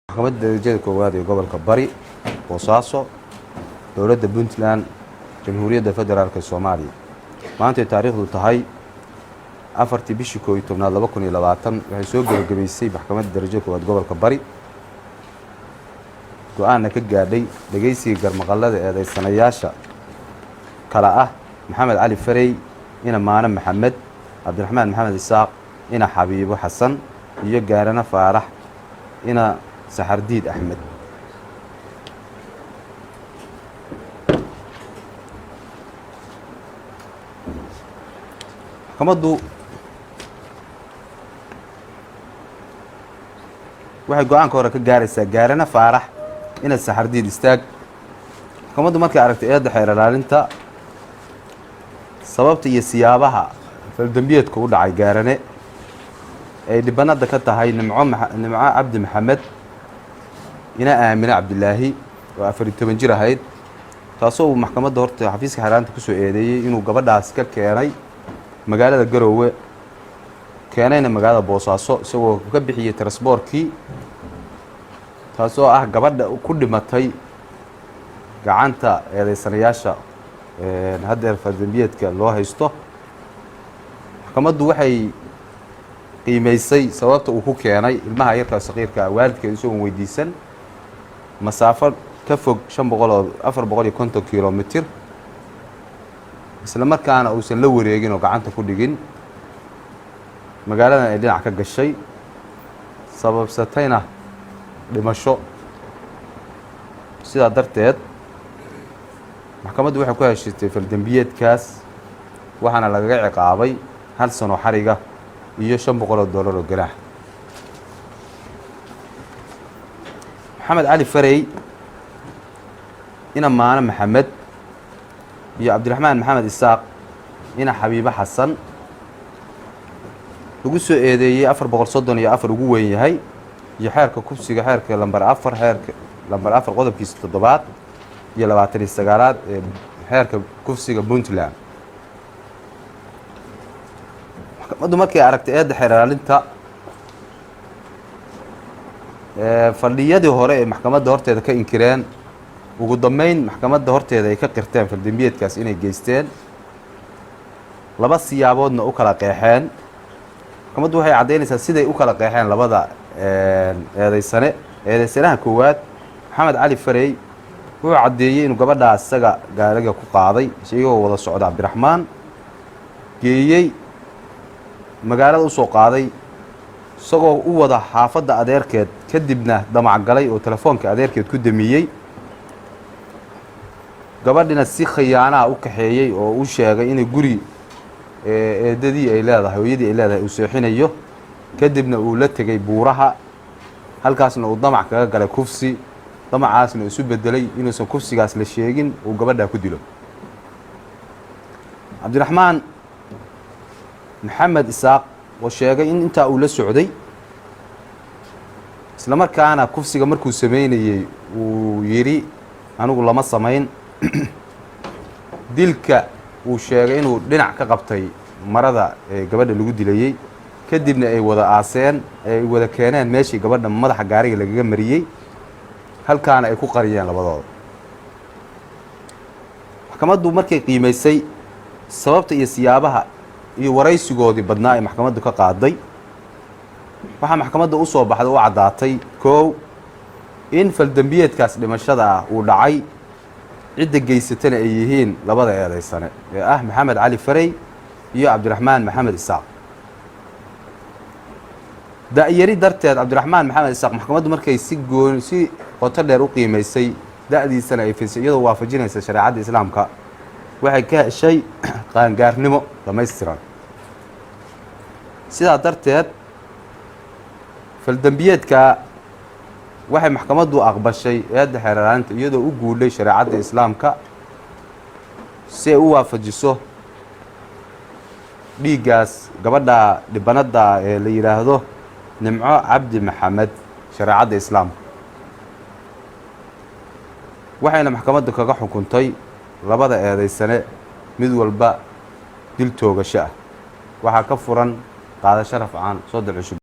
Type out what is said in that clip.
maxkamadda darajada koowaad ee gobolka Bari Boosaaso dowladda Puntland Jamhuuriyadda Federaalka Soomaaliya maanta taariikhdu tahay 4 bishii 11 2020 waxay soo gabagabaysay maxkamadda darajada koowaad gobolka Bari go'aanna ka gaadhay dhageysiga garmaqalada eedeysanayaasha kala ah Maxamed Cali Farey ina Maana Maxamed Cabdiraxmaan Maxamed Isaaq ina Xabiibo Xasan iyo Gaarana Faarax ina Saxardiid Axmed maxkamaddu waxay go'aanka hore ka gaaraysaa Gaarana Faarax ina Saxardiid istaag maxkamaddu markay aragtay eedda xeer ilaalinta sababta iyo siyaabaha faldambiyeedka u dhacay Gaarane ay dhibanada ka tahay Nimco Cabdi Maxamed ina Aamina Cabdilaahi oo 14 jir ahayd taasoo maxkamadda horta xafiiska xeeraanta ku soo eedeeyay inuu gabadhaas ka keenay magaalada Garowe keenayna magaalada Boosaaso isagoo ka bixiyay transportkii taasoo ah gabadha ku dhimatay gacanta eedeysanayaasha hadda faldambiyeedka loo haysto maxkamaddu waxay qiimeysay sababta uu ku keenay ilmaha yarka saqiirka waalidkeed isagoo weydiisan masaafo ka fog 450 kilomitir isla markaana uusan la wareegin oo gacanta ku dhigin magaaladan ay dhinac ka gashay sababsatayna dhimasho sidaa darteed maxkamaddu waxay ku heshiistay faldambiyeedkaas waxaana lagaga ciqaabay 1 sano xariga iyo $500 oo ganaax Maxamed Cali Farey ina Maana Maxamed iyo Cabdiraxmaan Maxamed Isaaq ina Xabiibo Xasan lagu soo eedeeyay 434 ugu weyn yahay iyo xeerka kufsiga xeerka lambar 4 xeerka lambar 4 qodobkiisa 7 iyo 29aad ee xeerka kufsiga Puntland maxkamaddu markay aragtay eedda xeer ilaalinta fadhiyadii hore ee maxkamadda horteeda ka inkireen ugu dambeyn maxkamadda horteeda ay ka qirteen faldambiyeedkaas inay geysteen laba siyaaboodna u kala qeexeen maxkamaddu waxay cadeynaysaa siday u kala qeexeen labada eedeysanaha koowaad Maxamed Cali Farey wuxuu cadeeyay inuu gabadhaas isaga gaariga ku qaaday isagoo wada socda Cabdiraxmaan geeyay magaalada u soo qaaday isagoo u wada xaafadda adeerkeed kadibna damac galay oo telefoonka adeerkeed ku damiyay gabadhina si khiyaana u kaxeeyay oo u sheegay in guri eedadii ay leedahay hooyadii ay leedahay uu seexinayo kadibna uu la tagay buuraha halkaasna uu damac kaga galay kufsi damacaasna isu bedelay inuusan kufsigaas la sheegin uu gabadha ku dilo Cabdiraxmaan Maxamed Isaaq oo sheegay in inta uu la socday isla markaana kufsiga markuu sameynayay uu yiri anigu lama sameyn dilka uu sheegay inuu dhinac ka qabtay marada gabadha lagu dilayay kadibna ay wada aaseen ay wada keeneen meeshii gabadha madaxa gaariga lagaga mariyay halkaana ay ku qariyeen labadooda maxkamaddu markay qiimeysay sababta iyo siyaabaha iyo waraysigoodii badnaa ay maxkamaddu ka qaaday waxa maxkamadda u soo baxday oo cadaatay koow in faldambiyeedkaas dhimashada ah uu dhacay cidda geysatana ay yihiin labada eedeysane ee ah Maxamed Cali Farey iyo Cabdiraxmaan Maxamed Isaaq da'yari darteed Cabdiraxmaan Maxamed Isaaq maxkamaddu markay si qoto dheer u qiimeysay da'diisana ay fiirsay iyadoo waafajinaysa shariicada islaamka waxay ka heshay qaangaarnimo dhammaystiran sidaa darteed faldambiyeedka waxay maxkamaddu aqbashay eedda xeer ilaalinta iyadoo u guulay shariicada islaamka si ay u waafajiso dhiiggaas gabadha dhibanada ee la yiraahdo Nimco Cabdi Maxamed shariicada islaamka waxayna maxkamaddu kaga xukuntay labada eedeysane mid walba dil toogasho ah waxaa ka furan qaadasho rafcaan 3 cusub